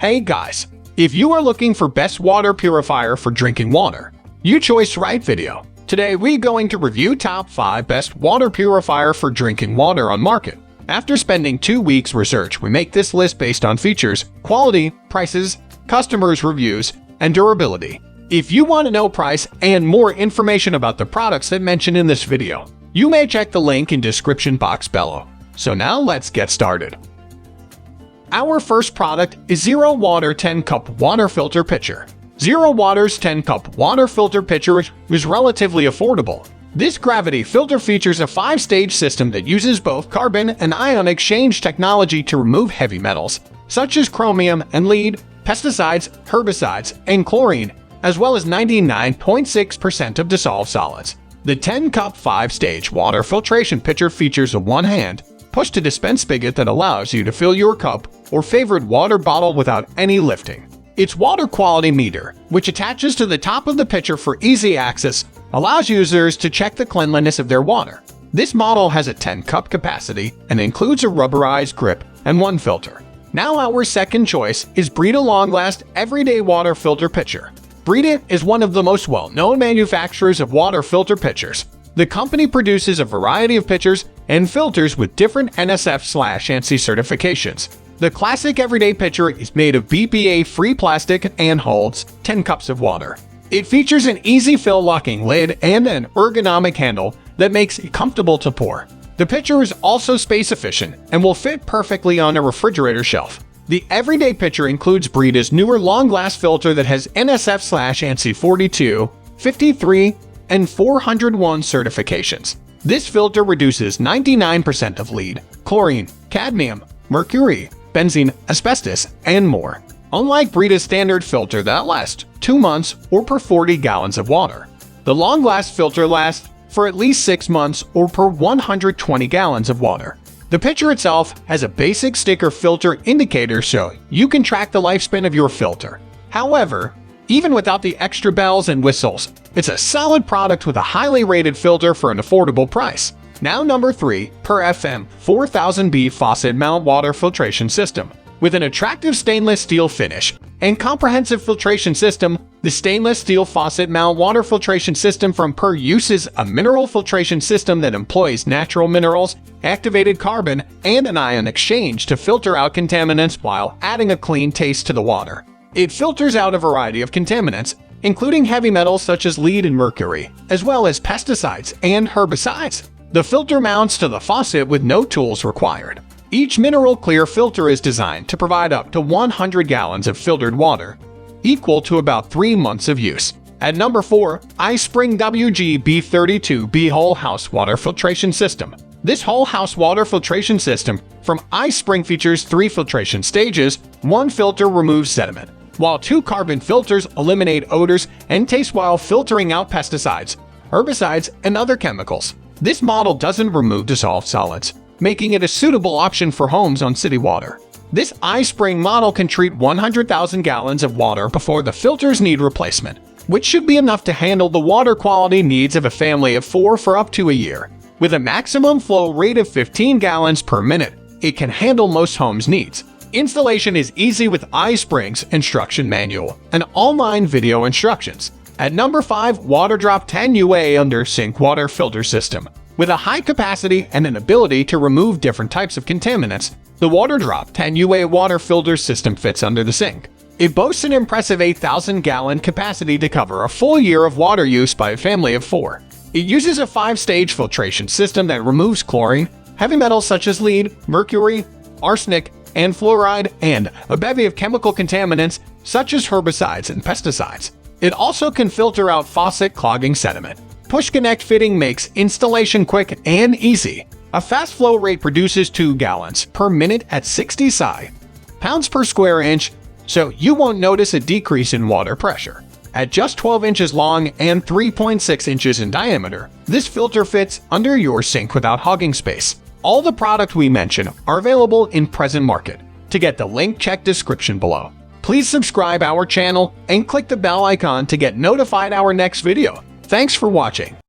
Hey guys, if you are looking for best water purifier for drinking water, you chose the right video. Today we're going to review top 5 best water purifier for drinking water on market. After spending 2 weeks research, we make this list based on features, quality, prices, customers' reviews, and durability. If you want to know price and more information about the products that mentioned in this video, you may check the link in description box below. So now let's get started. Our first product is Zero Water 10-Cup Water Filter Pitcher. Zero Water's 10-cup water filter pitcher is relatively affordable. This gravity filter features a 5-stage system that uses both carbon and ion exchange technology to remove heavy metals, such as chromium and lead, pesticides, herbicides, and chlorine, as well as 99.6% of dissolved solids. The 10-cup 5-stage water filtration pitcher features a one-hand, push-to-dispense spigot that allows you to fill your cup or favorite water bottle without any lifting. Its water quality meter, which attaches to the top of the pitcher for easy access, allows users to check the cleanliness of their water. This model has a 10-cup capacity and includes a rubberized grip and one filter. Now our second choice is Brita Longlast Everyday Water Filter Pitcher. Brita is one of the most well-known manufacturers of water filter pitchers. The company produces a variety of pitchers and filters with different NSF/ANSI certifications. The classic everyday pitcher is made of BPA-free plastic and holds 10 cups of water. It features an easy fill locking lid and an ergonomic handle that makes it comfortable to pour. The pitcher is also space efficient and will fit perfectly on a refrigerator shelf. The everyday pitcher includes Brita's newer Longlast filter that has NSF/ANSI 42, 53, and 401 certifications. This filter reduces 99% of lead, chlorine, cadmium, mercury, benzene, asbestos, and more. Unlike Brita's standard filter that lasts 2 months or per 40 gallons of water, the Longlast filter lasts for at least 6 months or per 120 gallons of water. The pitcher itself has a basic sticker filter indicator so you can track the lifespan of your filter. However, even without the extra bells and whistles, it's a solid product with a highly rated filter for an affordable price. Now number 3, Purifier 4000B Faucet Mount Water Filtration System. With an attractive stainless steel finish and comprehensive filtration system, the stainless steel faucet mount water filtration system from Pur uses a mineral filtration system that employs natural minerals, activated carbon, and an ion exchange to filter out contaminants while adding a clean taste to the water. It filters out a variety of contaminants, including heavy metals such as lead and mercury, as well as pesticides and herbicides. The filter mounts to the faucet with no tools required. Each mineral clear filter is designed to provide up to 100 gallons of filtered water, equal to about 3 months of use. At number 4, iSpring WG-B32B Whole House Water Filtration System. This whole house water filtration system from iSpring features 3 filtration stages. 1 filter removes sediment, while 2 carbon filters eliminate odors and taste while filtering out pesticides, herbicides, and other chemicals. This model doesn't remove dissolved solids, making it a suitable option for homes on city water. This iSpring model can treat 100,000 gallons of water before the filters need replacement, which should be enough to handle the water quality needs of a family of 4 for up to a year. With a maximum flow rate of 15 gallons per minute, it can handle most homes' needs. Installation is easy with iSpring's instruction manual and online video instructions. At number 5, WaterDrop 10 UA Under Sink Water Filter System. With a high capacity and an ability to remove different types of contaminants, the WaterDrop 10 UA water filter system fits under the sink. It boasts an impressive 8,000-gallon capacity to cover a full year of water use by a family of 4. It uses a 5-stage filtration system that removes chlorine, heavy metals such as lead, mercury, arsenic, and fluoride, and a bevy of chemical contaminants such as herbicides and pesticides. It also can filter out faucet clogging sediment. Push connect fitting makes installation quick and easy. A fast flow rate produces 2 gallons per minute at 60 pounds per square inch, so you won't notice a decrease in water pressure. At just 12 inches long and 3.6 inches in diameter, this filter fits under your sink without hogging space. All the products we mention are available in present market. To get the link, check description below. Please subscribe our channel and click the bell icon to get notified our next video. Thanks for watching.